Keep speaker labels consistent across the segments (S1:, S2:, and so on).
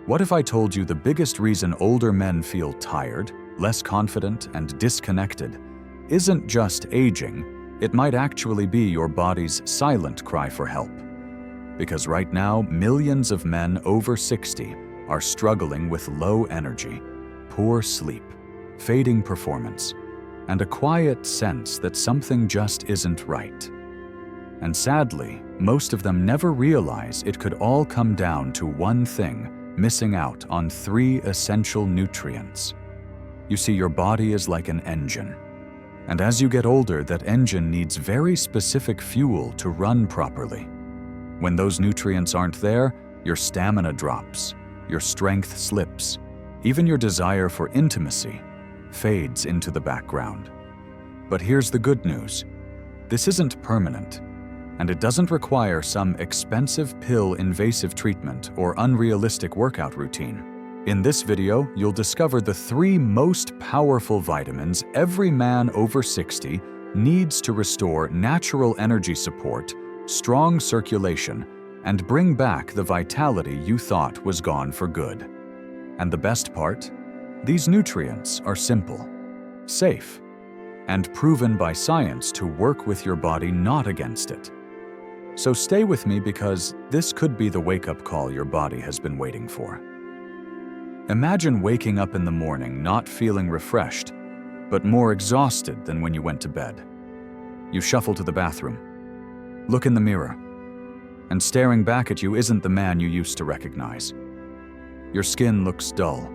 S1: What if I told you the biggest reason older men feel tired, less confident, and disconnected isn't just aging, it might actually be your body's silent cry for help? Because right now, millions of men over 60 are struggling with low energy, poor sleep, fading performance, and a quiet sense that something just isn't right. And sadly, most of them never realize it could all come down to one thing: missing out on 3 essential nutrients. You see, your body is like an engine. And as you get older, that engine needs very specific fuel to run properly. When those nutrients aren't there, your stamina drops, your strength slips, even your desire for intimacy fades into the background. But here's the good news. This isn't permanent, and it doesn't require some expensive pill-invasive treatment or unrealistic workout routine. In this video, you'll discover the 3 most powerful vitamins every man over 60 needs to restore natural energy support, strong circulation, and bring back the vitality you thought was gone for good. And the best part? These nutrients are simple, safe, and proven by science to work with your body, not against it. So stay with me, because this could be the wake-up call your body has been waiting for. Imagine waking up in the morning not feeling refreshed, but more exhausted than when you went to bed. You shuffle to the bathroom, look in the mirror, and staring back at you isn't the man you used to recognize. Your skin looks dull,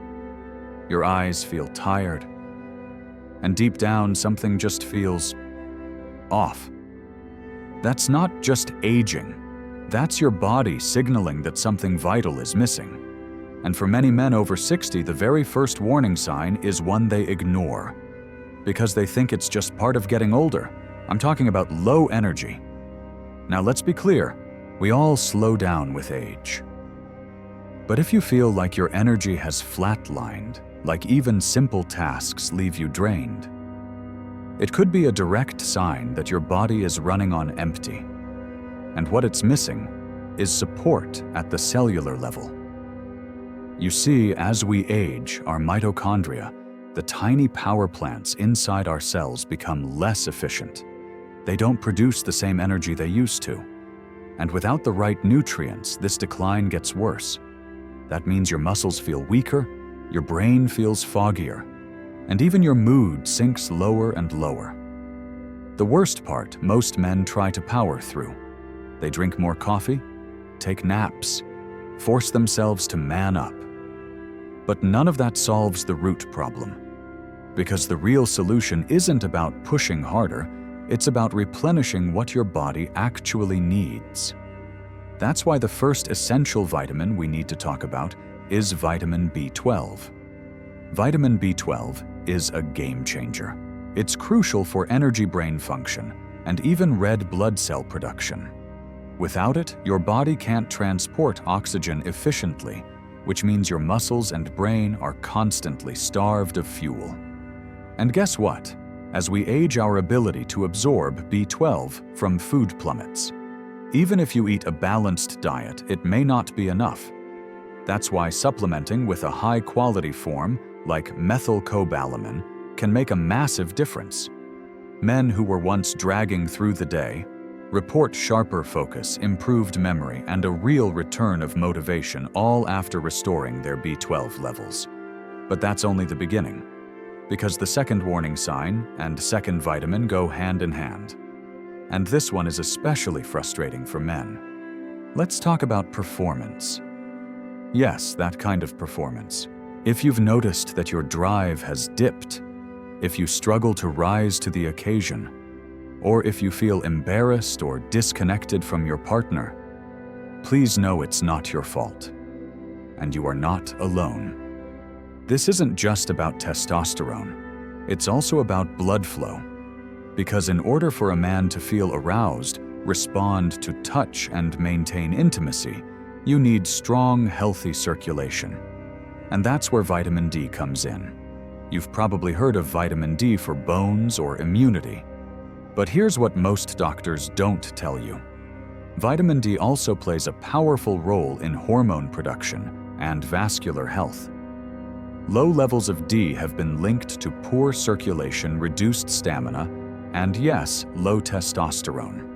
S1: your eyes feel tired, and deep down something just feels off. That's not just aging. That's your body signaling that something vital is missing. And for many men over 60, the very first warning sign is one they ignore, because they think it's just part of getting older. I'm talking about low energy. Now let's be clear, we all slow down with age. But if you feel like your energy has flatlined, like even simple tasks leave you drained, it could be a direct sign that your body is running on empty. And what it's missing is support at the cellular level. You see, as we age, our mitochondria, the tiny power plants inside our cells, become less efficient. They don't produce the same energy they used to. And without the right nutrients, this decline gets worse. That means your muscles feel weaker, your brain feels foggier, and even your mood sinks lower and lower. The worst part, most men try to power through. They drink more coffee, take naps, force themselves to man up. But none of that solves the root problem. Because the real solution isn't about pushing harder, it's about replenishing what your body actually needs. That's why the first essential vitamin we need to talk about is vitamin B12. Vitamin B12 is a game changer. It's crucial for energy, brain function, and even red blood cell production. Without it, your body can't transport oxygen efficiently, which means your muscles and brain are constantly starved of fuel. And guess what? As we age, our ability to absorb B12 from food plummets. Even if you eat a balanced diet, it may not be enough. That's why supplementing with a high-quality form, like methylcobalamin, can make a massive difference. Men who were once dragging through the day report sharper focus, improved memory, and a real return of motivation, all after restoring their B12 levels. But that's only the beginning, because the second warning sign and second vitamin go hand in hand. And this one is especially frustrating for men. Let's talk about performance. Yes, that kind of performance. If you've noticed that your drive has dipped, if you struggle to rise to the occasion, or if you feel embarrassed or disconnected from your partner, please know it's not your fault, and you are not alone. This isn't just about testosterone, it's also about blood flow. Because in order for a man to feel aroused, respond to touch, and maintain intimacy, you need strong, healthy circulation. And that's where vitamin D comes in. You've probably heard of vitamin D for bones or immunity. But here's what most doctors don't tell you. Vitamin D also plays a powerful role in hormone production and vascular health. Low levels of D have been linked to poor circulation, reduced stamina, and yes, low testosterone.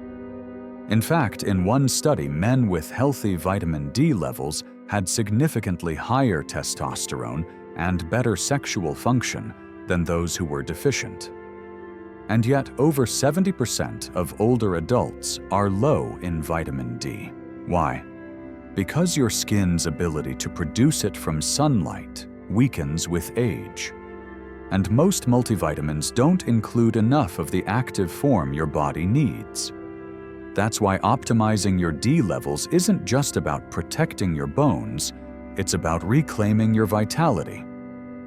S1: In fact, in one study, men with healthy vitamin D levels had significantly higher testosterone and better sexual function than those who were deficient. And yet, over 70% of older adults are low in vitamin D. Why? Because your skin's ability to produce it from sunlight weakens with age. And most multivitamins don't include enough of the active form your body needs. That's why optimizing your D levels isn't just about protecting your bones, it's about reclaiming your vitality,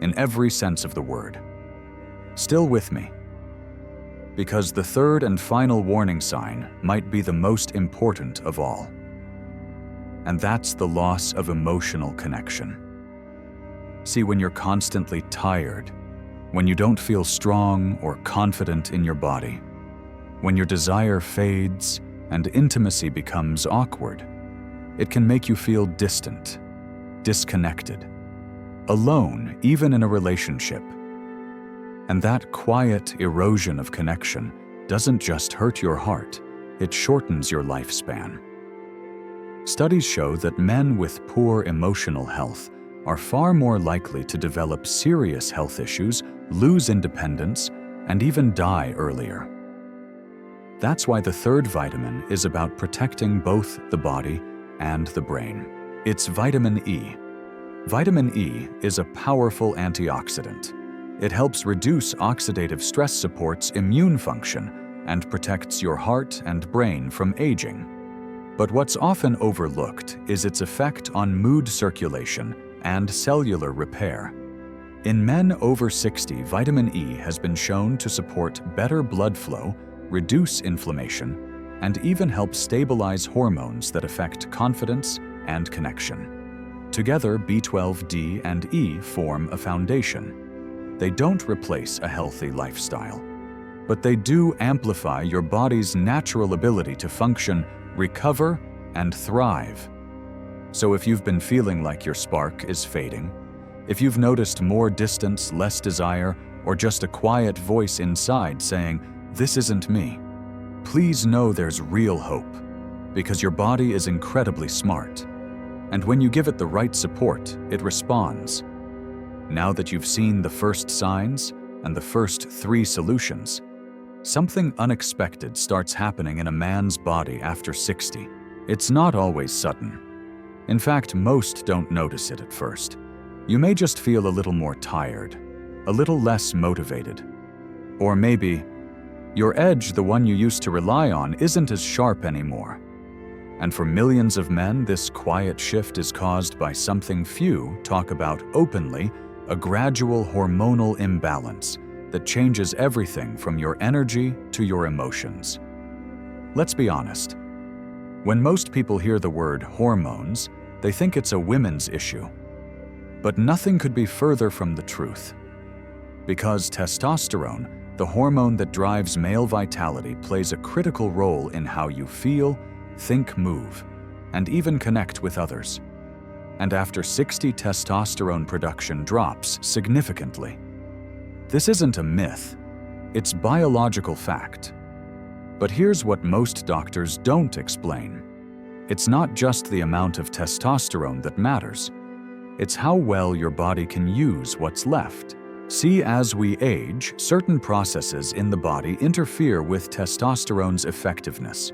S1: in every sense of the word. Still with me? Because the third and final warning sign might be the most important of all. And that's the loss of emotional connection. See, when you're constantly tired, when you don't feel strong or confident in your body, when your desire fades and intimacy becomes awkward, it can make you feel distant, disconnected, alone even in a relationship. And that quiet erosion of connection doesn't just hurt your heart, it shortens your lifespan. Studies show that men with poor emotional health are far more likely to develop serious health issues, lose independence, and even die earlier. That's why the third vitamin is about protecting both the body and the brain. It's vitamin E. Vitamin E is a powerful antioxidant. It helps reduce oxidative stress, supports immune function, and protects your heart and brain from aging. But what's often overlooked is its effect on mood circulation and cellular repair. In men over 60, vitamin E has been shown to support better blood flow, reduce inflammation, and even help stabilize hormones that affect confidence and connection. Together, B12, D, and E form a foundation. They don't replace a healthy lifestyle, but they do amplify your body's natural ability to function, recover, and thrive. So if you've been feeling like your spark is fading, if you've noticed more distance, less desire, or just a quiet voice inside saying, "This isn't me," please know there's real hope, because your body is incredibly smart. And when you give it the right support, it responds. Now that you've seen the first signs and the first 3 solutions, something unexpected starts happening in a man's body after 60. It's not always sudden. In fact, most don't notice it at first. You may just feel a little more tired, a little less motivated. Or maybe your edge, the one you used to rely on, isn't as sharp anymore. And for millions of men, this quiet shift is caused by something few talk about openly, a gradual hormonal imbalance that changes everything from your energy to your emotions. Let's be honest. When most people hear the word hormones, they think it's a women's issue. But nothing could be further from the truth. Because testosterone, the hormone that drives male vitality, plays a critical role in how you feel, think, move, and even connect with others. And after 60, testosterone production drops significantly. This isn't a myth, it's biological fact. But here's what most doctors don't explain. It's not just the amount of testosterone that matters. It's how well your body can use what's left. See, as we age, certain processes in the body interfere with testosterone's effectiveness.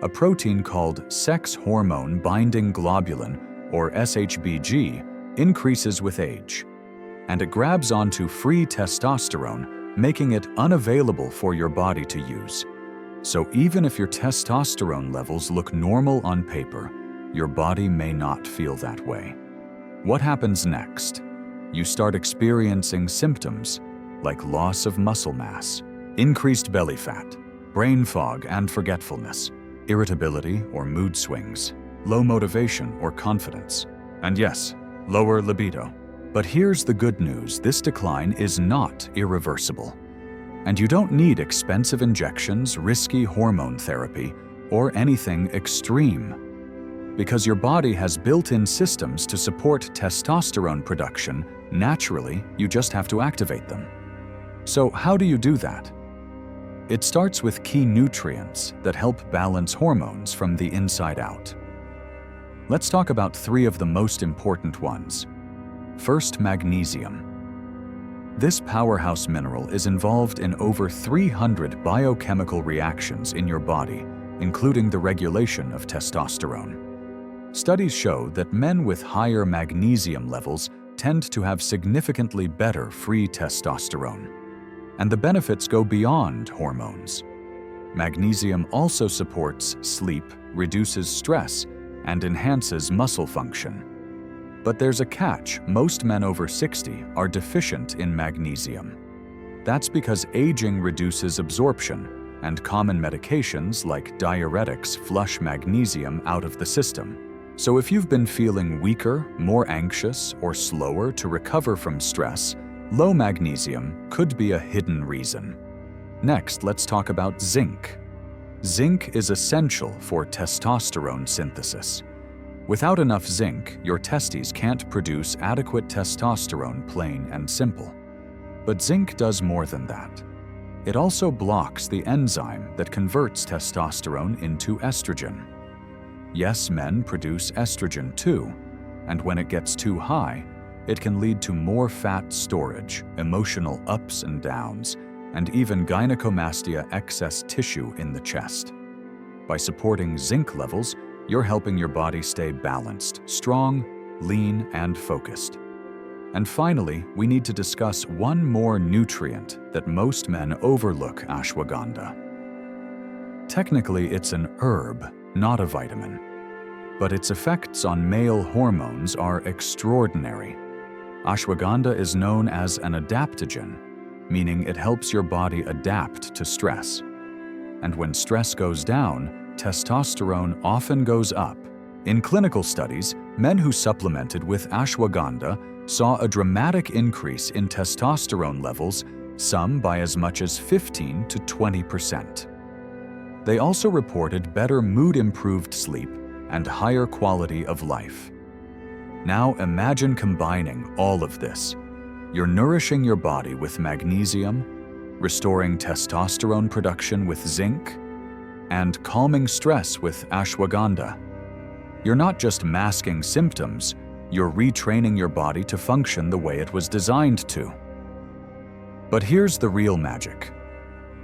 S1: A protein called sex hormone binding globulin, or SHBG, increases with age, and it grabs onto free testosterone, making it unavailable for your body to use. So even if your testosterone levels look normal on paper, your body may not feel that way. What happens next? You start experiencing symptoms like loss of muscle mass, increased belly fat, brain fog and forgetfulness, irritability or mood swings, low motivation or confidence, and yes, lower libido. But here's the good news: this decline is not irreversible. And you don't need expensive injections, risky hormone therapy, or anything extreme. Because your body has built-in systems to support testosterone production naturally, you just have to activate them. So how do you do that? It starts with key nutrients that help balance hormones from the inside out. Let's talk about 3 of the most important ones. First, magnesium. This powerhouse mineral is involved in over 300 biochemical reactions in your body, including the regulation of testosterone. Studies show that men with higher magnesium levels tend to have significantly better free testosterone. And the benefits go beyond hormones. Magnesium also supports sleep, reduces stress, and enhances muscle function. But there's a catch: most men over 60 are deficient in magnesium. That's because aging reduces absorption, and common medications like diuretics flush magnesium out of the system. So if you've been feeling weaker, more anxious, or slower to recover from stress, low magnesium could be a hidden reason. Next, let's talk about zinc. Zinc is essential for testosterone synthesis. Without enough zinc, your testes can't produce adequate testosterone, plain and simple. But zinc does more than that. It also blocks the enzyme that converts testosterone into estrogen. Yes, men produce estrogen too, and when it gets too high, it can lead to more fat storage, emotional ups and downs, and even gynecomastia, excess tissue in the chest. By supporting zinc levels, you're helping your body stay balanced, strong, lean, and focused. And finally, we need to discuss one more nutrient that most men overlook: ashwagandha. Technically, it's an herb, not a vitamin. But its effects on male hormones are extraordinary. Ashwagandha is known as an adaptogen, meaning it helps your body adapt to stress. And when stress goes down, testosterone often goes up. In clinical studies, men who supplemented with ashwagandha saw a dramatic increase in testosterone levels, some by as much as 15 to 20%. They also reported better mood-improved sleep and higher quality of life. Now imagine combining all of this. You're nourishing your body with magnesium, restoring testosterone production with zinc, and calming stress with ashwagandha. You're not just masking symptoms, you're retraining your body to function the way it was designed to. But here's the real magic.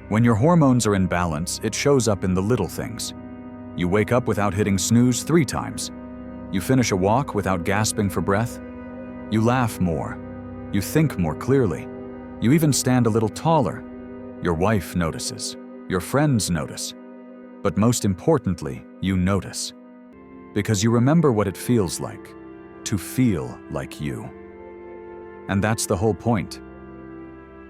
S1: When your hormones are in balance, it shows up in the little things. You wake up without hitting snooze 3 times. You finish a walk without gasping for breath. You laugh more. You think more clearly. You even stand a little taller. Your wife notices. Your friends notice. But most importantly, you notice. Because you remember what it feels like to feel like you. And that's the whole point.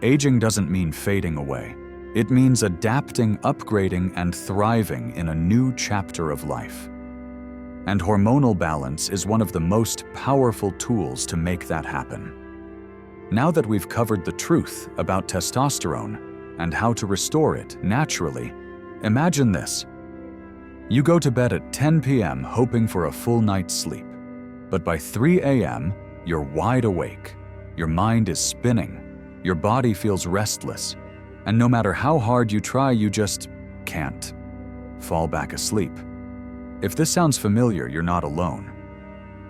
S1: Aging doesn't mean fading away. It means adapting, upgrading, and thriving in a new chapter of life. And hormonal balance is one of the most powerful tools to make that happen. Now that we've covered the truth about testosterone and how to restore it naturally, imagine this. You go to bed at 10 p.m. hoping for a full night's sleep. But by 3 a.m., you're wide awake. Your mind is spinning. Your body feels restless. And no matter how hard you try, you just can't fall back asleep. If this sounds familiar, you're not alone.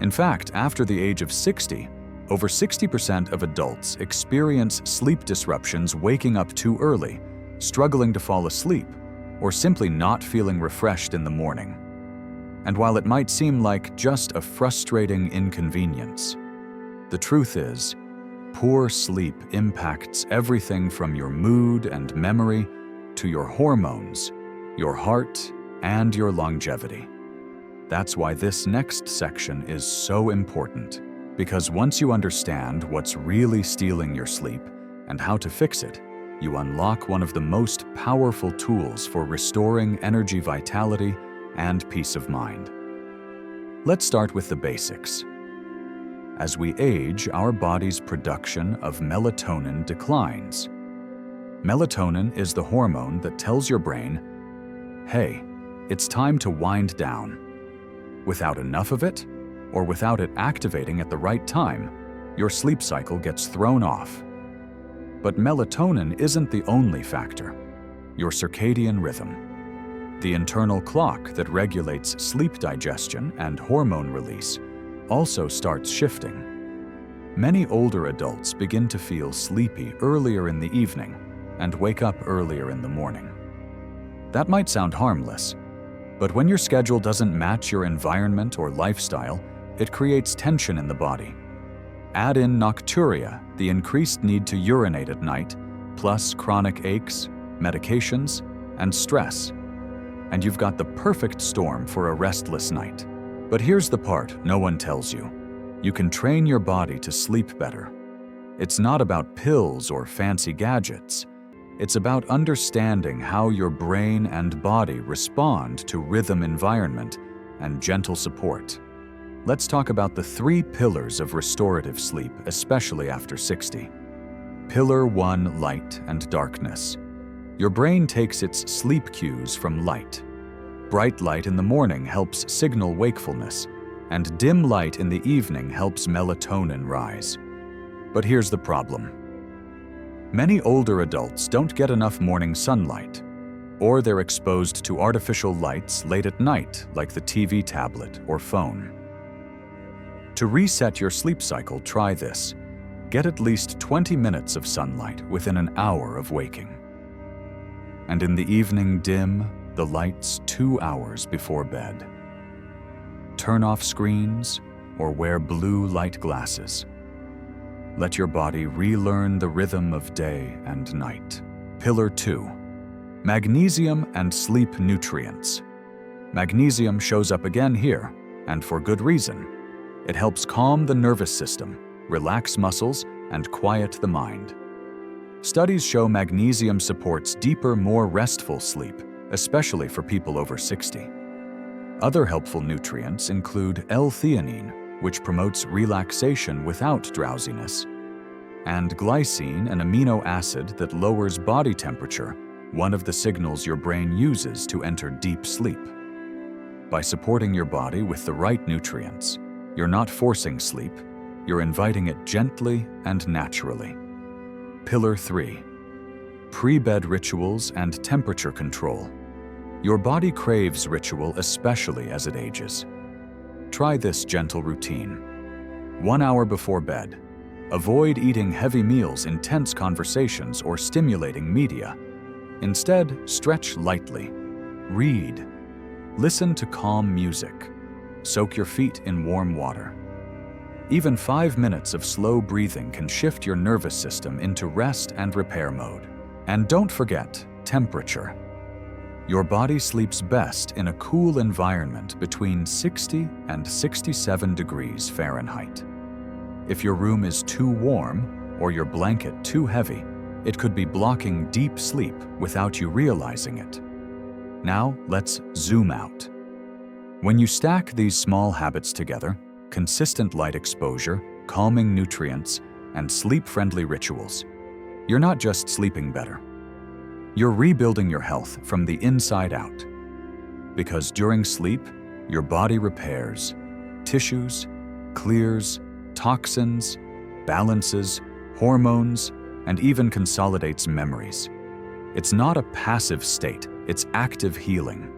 S1: In fact, after the age of 60, over 60% of adults experience sleep disruptions, waking up too early, struggling to fall asleep, or simply not feeling refreshed in the morning. And while it might seem like just a frustrating inconvenience, the truth is, poor sleep impacts everything from your mood and memory to your hormones, your heart, and your longevity. That's why this next section is so important, because once you understand what's really stealing your sleep and how to fix it, you unlock one of the most powerful tools for restoring energy, vitality, and peace of mind. Let's start with the basics. As we age, our body's production of melatonin declines. Melatonin is the hormone that tells your brain, hey, it's time to wind down. Without enough of it, or without it activating at the right time, your sleep cycle gets thrown off. But melatonin isn't the only factor. Your circadian rhythm, the internal clock that regulates sleep digestion and hormone release, also starts shifting. Many older adults begin to feel sleepy earlier in the evening and wake up earlier in the morning. That might sound harmless, but when your schedule doesn't match your environment or lifestyle, it creates tension in the body. Add in nocturia, the increased need to urinate at night, plus chronic aches, medications, and stress, and you've got the perfect storm for a restless night. But here's the part no one tells you. You can train your body to sleep better. It's not about pills or fancy gadgets. It's about understanding how your brain and body respond to rhythm, environment, and gentle support. Let's talk about the 3 pillars of restorative sleep, especially after 60. Pillar 1, light and darkness. Your brain takes its sleep cues from light. Bright light in the morning helps signal wakefulness, and dim light in the evening helps melatonin rise. But here's the problem. Many older adults don't get enough morning sunlight, or they're exposed to artificial lights late at night, like the TV, tablet, or phone. To reset your sleep cycle, try this. Get at least 20 minutes of sunlight within an hour of waking. And in the evening, dim the lights 2 hours before bed. Turn off screens or wear blue light glasses. Let your body relearn the rhythm of day and night. Pillar 2, magnesium and sleep nutrients. Magnesium shows up again here, and for good reason. It helps calm the nervous system, relax muscles, and quiet the mind. Studies show magnesium supports deeper, more restful sleep, especially for people over 60. Other helpful nutrients include L-theanine, which promotes relaxation without drowsiness, and glycine, an amino acid that lowers body temperature, one of the signals your brain uses to enter deep sleep. By supporting your body with the right nutrients, you're not forcing sleep, you're inviting it gently and naturally. Pillar 3, pre-bed rituals and temperature control. Your body craves ritual, especially as it ages. Try this gentle routine. 1 hour before bed, avoid eating heavy meals, intense conversations, or stimulating media. Instead, stretch lightly, read, listen to calm music, soak your feet in warm water. Even 5 minutes of slow breathing can shift your nervous system into rest and repair mode. And don't forget temperature. Your body sleeps best in a cool environment between 60 and 67 degrees Fahrenheit. If your room is too warm or your blanket too heavy, it could be blocking deep sleep without you realizing it. Now, let's zoom out. When you stack these small habits together, consistent light exposure, calming nutrients, and sleep-friendly rituals, you're not just sleeping better. You're rebuilding your health from the inside out. Because during sleep, your body repairs tissues, clears toxins, balances hormones, and even consolidates memories. It's not a passive state, it's active healing.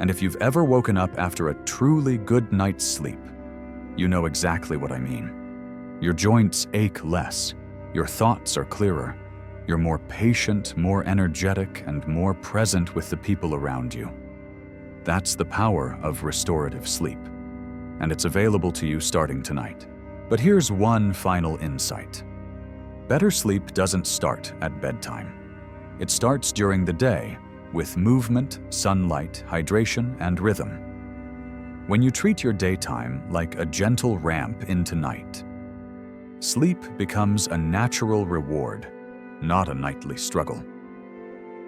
S1: And if you've ever woken up after a truly good night's sleep, you know exactly what I mean. Your joints ache less, your thoughts are clearer, you're more patient, more energetic, and more present with the people around you. That's the power of restorative sleep, and it's available to you starting tonight. But here's one final insight. Better sleep doesn't start at bedtime. It starts during the day with movement, sunlight, hydration, and rhythm. When you treat your daytime like a gentle ramp into night, sleep becomes a natural reward, not a nightly struggle.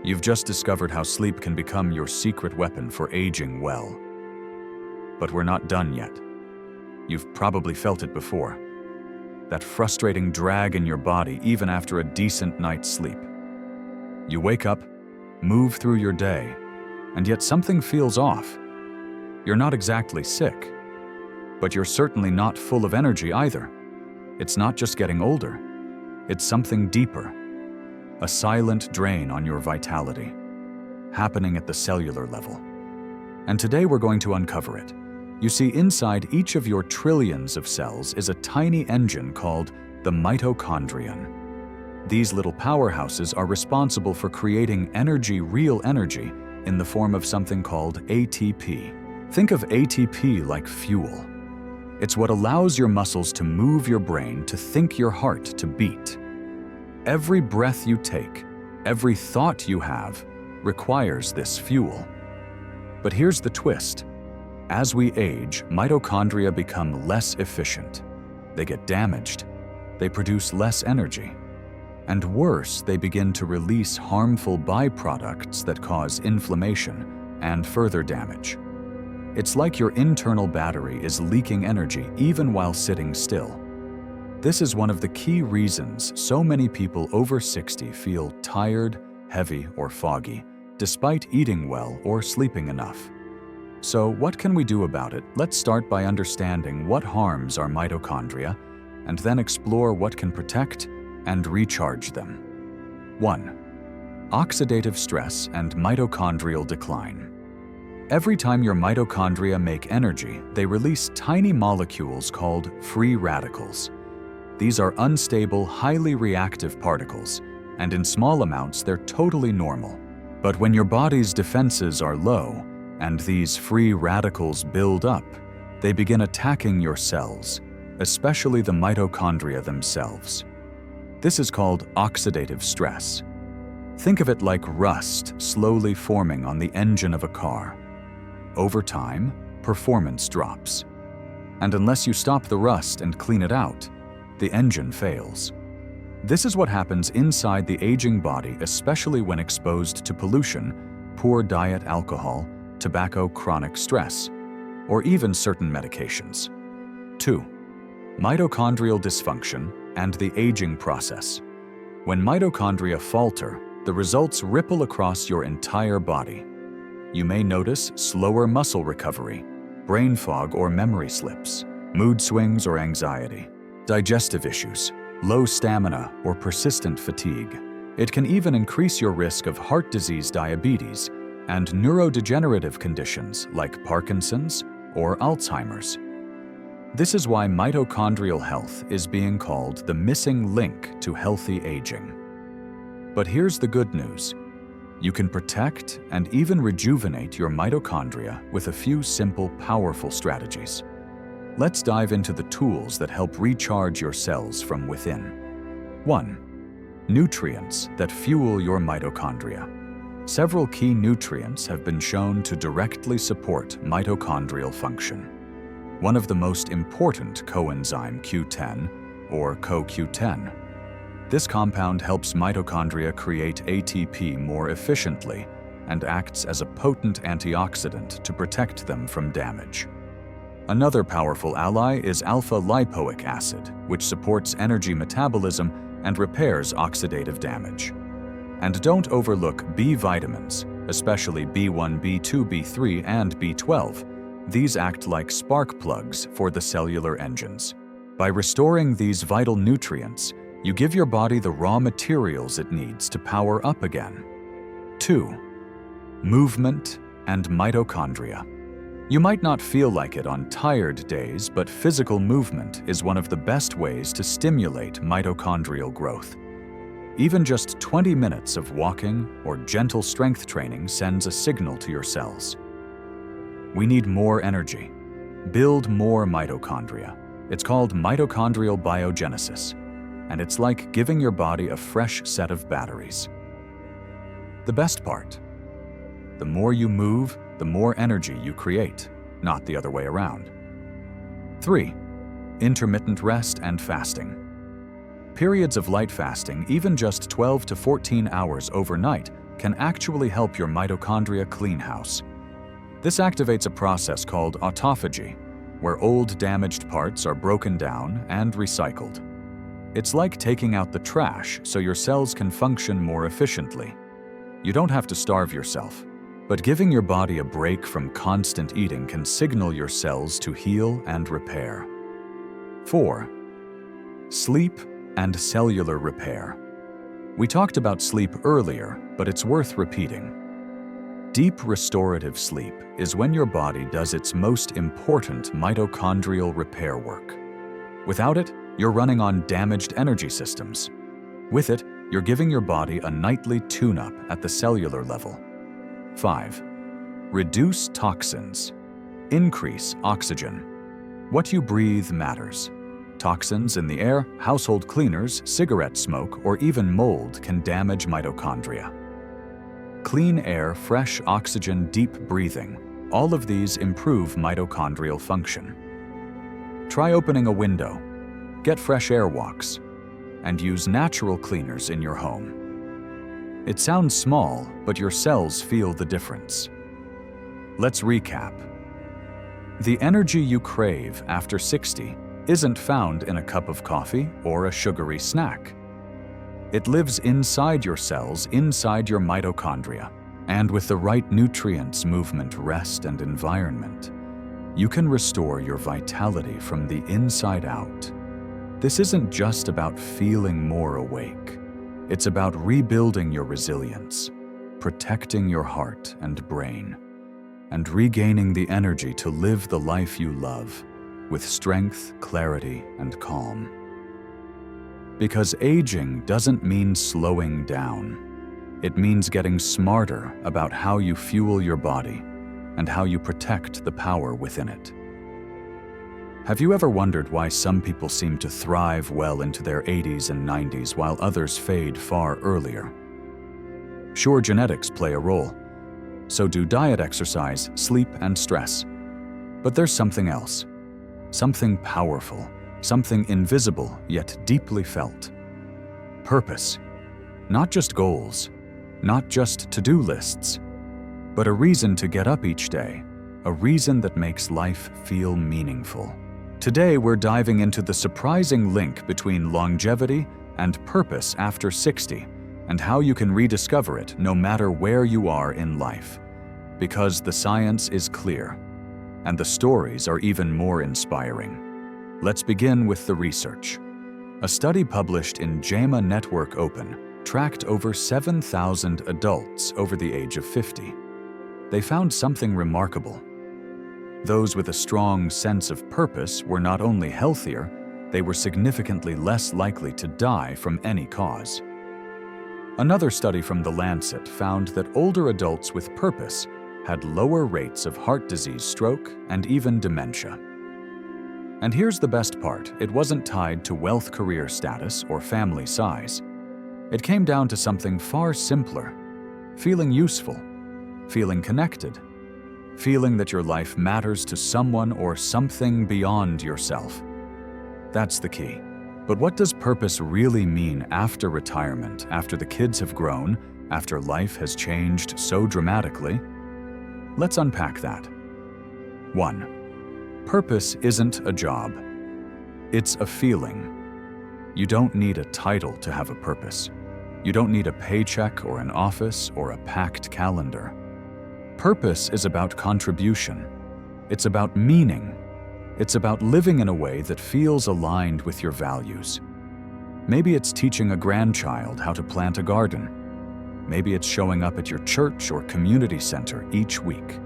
S1: You've just discovered how sleep can become your secret weapon for aging well. But we're not done yet. You've probably felt it before. That frustrating drag in your body even after a decent night's sleep. You wake up, move through your day, and yet something feels off. You're not exactly sick, But you're certainly not full of energy either. It's not just getting older. It's something deeper. A silent drain on your vitality, happening at the cellular level. And today we're going to uncover it. You see, inside each of your trillions of cells is a tiny engine called the mitochondrion. These little powerhouses are responsible for creating energy, real energy, in the form of something called ATP. Think of ATP like fuel. It's what allows your muscles to move your brain, to think your heart to beat. Every breath you take, every thought you have, requires this fuel. But here's the twist. As we age, mitochondria become less efficient. They get damaged. They produce less energy. And worse, they begin to release harmful byproducts that cause inflammation and further damage. It's like your internal battery is leaking energy even while sitting still. This is one of the key reasons so many people over 60 feel tired, heavy, or foggy, despite eating well or sleeping enough. So what can we do about it? Let's start by understanding what harms our mitochondria, and then explore what can protect and recharge them. 1. Oxidative stress and mitochondrial decline. Every time your mitochondria make energy, they release tiny molecules called free radicals. These are unstable, highly reactive particles, and in small amounts they're totally normal. But when your body's defenses are low, and these free radicals build up, they begin attacking your cells, especially the mitochondria themselves. This is called oxidative stress. Think of it like rust slowly forming on the engine of a car. Over time, performance drops. And unless you stop the rust and clean it out, the engine fails. This is what happens inside the aging body, especially when exposed to pollution, poor diet, alcohol, tobacco, chronic stress, or even certain medications. 2. Mitochondrial dysfunction and the aging process. When mitochondria falter, the results ripple across your entire body. You may notice slower muscle recovery, brain fog or memory slips, mood swings or anxiety, digestive issues, low stamina or persistent fatigue. It can even increase your risk of heart disease, diabetes, and neurodegenerative conditions like Parkinson's or Alzheimer's. This is why mitochondrial health is being called the missing link to healthy aging. But here's the good news. You can protect and even rejuvenate your mitochondria with a few simple, powerful strategies. Let's dive into the tools that help recharge your cells from within. 1. Nutrients that fuel your mitochondria. Several key nutrients have been shown to directly support mitochondrial function. One of the most important, coenzyme Q10, or CoQ10. This compound helps mitochondria create ATP more efficiently and acts as a potent antioxidant to protect them from damage. Another powerful ally is alpha-lipoic acid, which supports energy metabolism and repairs oxidative damage. And don't overlook B vitamins, especially B1, B2, B3, and B12. These act like spark plugs for the cellular engines. By restoring these vital nutrients, you give your body the raw materials it needs to power up again. 2. Movement and mitochondria. You might not feel like it on tired days, but physical movement is one of the best ways to stimulate mitochondrial growth. Even just 20 minutes of walking or gentle strength training sends a signal to your cells. We need more energy. Build more mitochondria. It's called mitochondrial biogenesis, and it's like giving your body a fresh set of batteries. The best part: the more you move, the more energy you create, not the other way around. 3. Intermittent rest and fasting. Periods of light fasting, even just 12 to 14 hours overnight, can actually help your mitochondria clean house. This activates a process called autophagy, where old damaged parts are broken down and recycled. It's like taking out the trash so your cells can function more efficiently. You don't have to starve yourself. But giving your body a break from constant eating can signal your cells to heal and repair. 4. Sleep and cellular repair. We talked about sleep earlier, but it's worth repeating. Deep restorative sleep is when your body does its most important mitochondrial repair work. Without it, you're running on damaged energy systems. With it, you're giving your body a nightly tune-up at the cellular level. 5. Reduce toxins. Increase oxygen. What you breathe matters. Toxins in the air, household cleaners, cigarette smoke, or even mold can damage mitochondria. Clean air, fresh oxygen, deep breathing, all of these improve mitochondrial function. Try opening a window, get fresh air walks, and use natural cleaners in your home. It sounds small, but your cells feel the difference. Let's recap. The energy you crave after 60 isn't found in a cup of coffee or a sugary snack. It lives inside your cells, inside your mitochondria, and with the right nutrients, movement, rest, and environment, you can restore your vitality from the inside out. This isn't just about feeling more awake. It's about rebuilding your resilience, protecting your heart and brain, and regaining the energy to live the life you love with strength, clarity, and calm. Because aging doesn't mean slowing down. It means getting smarter about how you fuel your body and how you protect the power within it. Have you ever wondered why some people seem to thrive well into their 80s and 90s while others fade far earlier? Sure, genetics play a role. So do diet, exercise, sleep, and stress. But there's something else. Something powerful, something invisible yet deeply felt. Purpose. Not just goals, not just to-do lists, but a reason to get up each day, a reason that makes life feel meaningful. Today, we're diving into the surprising link between longevity and purpose after 60, and how you can rediscover it no matter where you are in life. Because the science is clear, and the stories are even more inspiring. Let's begin with the research. A study published in JAMA Network Open tracked over 7,000 adults over the age of 50. They found something remarkable. Those with a strong sense of purpose were not only healthier, they were significantly less likely to die from any cause. Another study from The Lancet found that older adults with purpose had lower rates of heart disease, stroke, and even dementia. And here's the best part: it wasn't tied to wealth, career status, or family size. It came down to something far simpler: feeling useful, feeling connected, feeling that your life matters to someone or something beyond yourself. That's the key. But what does purpose really mean after retirement, after the kids have grown, after life has changed so dramatically? Let's unpack that. 1. Purpose isn't a job. It's a feeling. You don't need a title to have a purpose. You don't need a paycheck or an office or a packed calendar. Purpose is about contribution. It's about meaning. It's about living in a way that feels aligned with your values. Maybe it's teaching a grandchild how to plant a garden. Maybe it's showing up at your church or community center each week.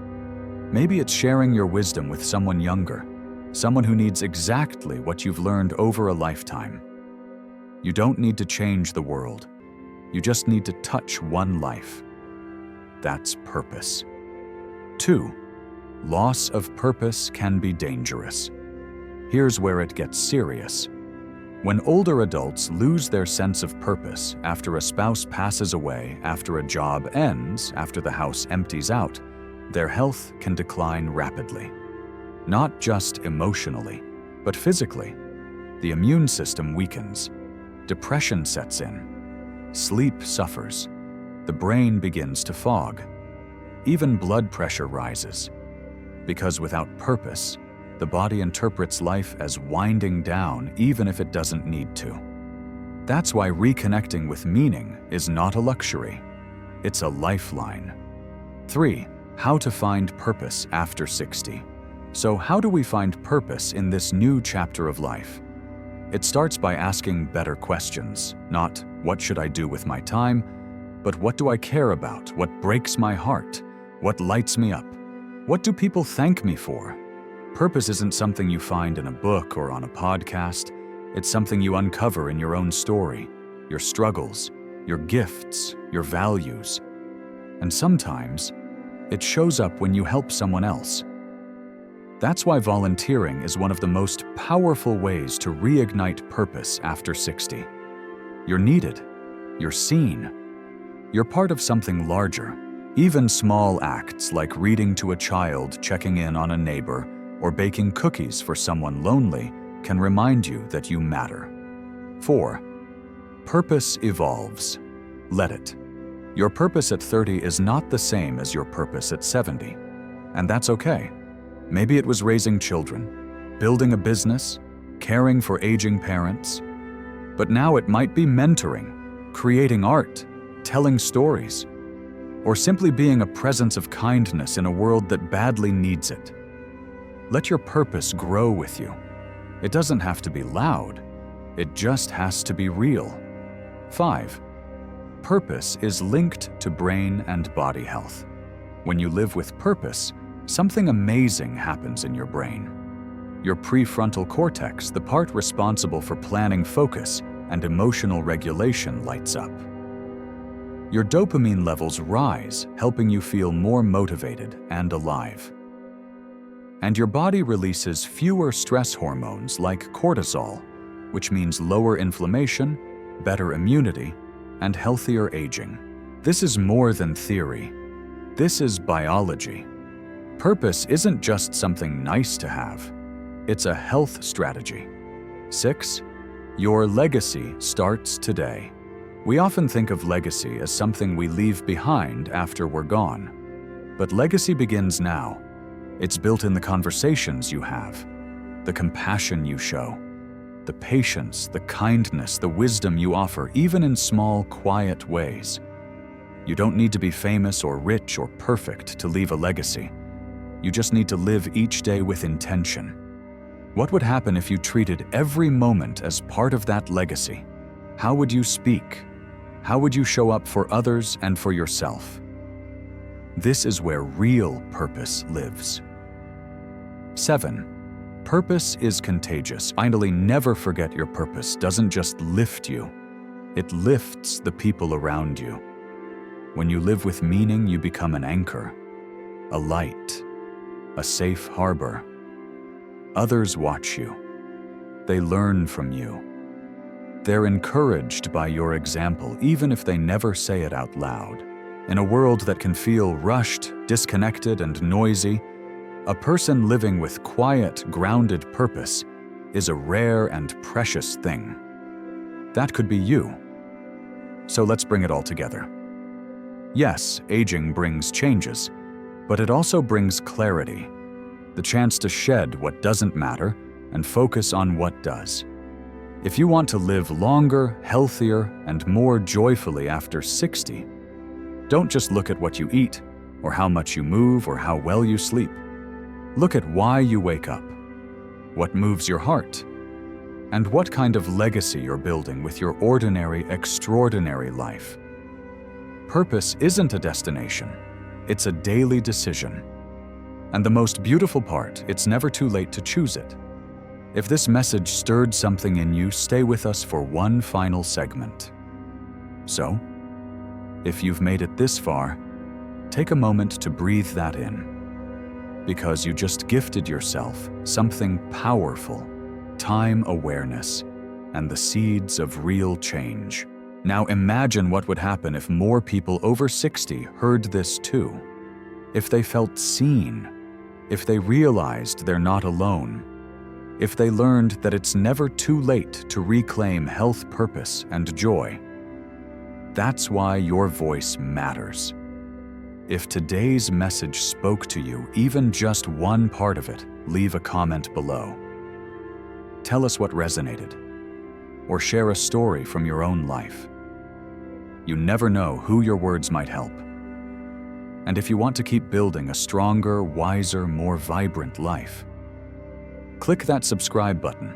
S1: Maybe it's sharing your wisdom with someone younger, someone who needs exactly what you've learned over a lifetime. You don't need to change the world. You just need to touch one life. That's purpose. 2. Loss of purpose can be dangerous. Here's where it gets serious. When older adults lose their sense of purpose after a spouse passes away, after a job ends, after the house empties out, their health can decline rapidly. Not just emotionally, but physically. The immune system weakens. Depression sets in. Sleep suffers. The brain begins to fog. Even blood pressure rises. Because without purpose, the body interprets life as winding down even if it doesn't need to. That's why reconnecting with meaning is not a luxury. It's a lifeline. 3. How to find purpose after 60. So how do we find purpose in this new chapter of life? It starts by asking better questions, not what should I do with my time, but what do I care about, what breaks my heart, what lights me up, what do people thank me for? Purpose isn't something you find in a book or on a podcast. It's something you uncover in your own story, your struggles, your gifts, your values. And sometimes, it shows up when you help someone else. That's why volunteering is one of the most powerful ways to reignite purpose after 60. You're needed. You're seen. You're part of something larger. Even small acts like reading to a child, checking in on a neighbor, or baking cookies for someone lonely can remind you that you matter. 4. Purpose evolves. Let it. Your purpose at 30 is not the same as your purpose at 70. And that's okay. Maybe it was raising children, building a business, caring for aging parents. But now it might be mentoring, creating art, telling stories, or simply being a presence of kindness in a world that badly needs it. Let your purpose grow with you. It doesn't have to be loud. It just has to be real. 5. Purpose is linked to brain and body health. When you live with purpose, something amazing happens in your brain. Your prefrontal cortex, the part responsible for planning focus and emotional regulation, lights up. Your dopamine levels rise, helping you feel more motivated and alive. And your body releases fewer stress hormones like cortisol, which means lower inflammation, better immunity, and healthier aging. This is more than theory. This is biology. Purpose isn't just something nice to have. It's a health strategy. 6. Your legacy starts today. We often think of legacy as something we leave behind after we're gone. But legacy begins now. It's built in the conversations you have, the compassion you show, the patience, the kindness, the wisdom you offer, even in small, quiet ways. You don't need to be famous or rich or perfect to leave a legacy. You just need to live each day with intention. What would happen if you treated every moment as part of that legacy? How would you speak? How would you show up for others and for yourself? This is where real purpose lives. 7. Purpose is contagious. Finally, never forget your purpose doesn't just lift you. It lifts the people around you. When you live with meaning, you become an anchor, a light, a safe harbor. Others watch you. They learn from you. They're encouraged by your example, even if they never say it out loud. In a world that can feel rushed, disconnected, and noisy, a person living with quiet, grounded purpose is a rare and precious thing. That could be you. So let's bring it all together. Yes, aging brings changes, but it also brings clarity, the chance to shed what doesn't matter and focus on what does. If you want to live longer, healthier, and more joyfully after 60, don't just look at what you eat, or how much you move, or how well you sleep. Look at why you wake up, what moves your heart, and what kind of legacy you're building with your ordinary, extraordinary life. Purpose isn't a destination, it's a daily decision. And the most beautiful part, it's never too late to choose it. If this message stirred something in you, stay with us for one final segment. So, if you've made it this far, take a moment to breathe that in. Because you just gifted yourself something powerful, time awareness, and the seeds of real change. Now imagine what would happen if more people over 60 heard this too. If they felt seen, if they realized they're not alone, if they learned that it's never too late to reclaim health, purpose, and joy. That's why your voice matters. If today's message spoke to you, even just one part of it, leave a comment below. Tell us what resonated, or share a story from your own life. You never know who your words might help. and if you want to keep building a stronger, wiser, more vibrant life. Click that subscribe button,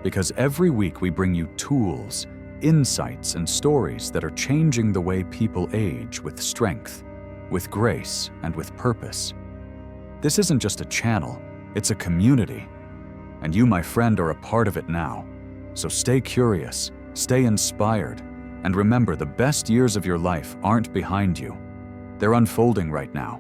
S1: because every week we bring you tools, insights, and stories that are changing the way people age with strength, with grace, and with purpose. This isn't just a channel, it's a community. And you, my friend, are a part of it now. So stay curious, stay inspired, and remember, the best years of your life aren't behind you. They're unfolding right now.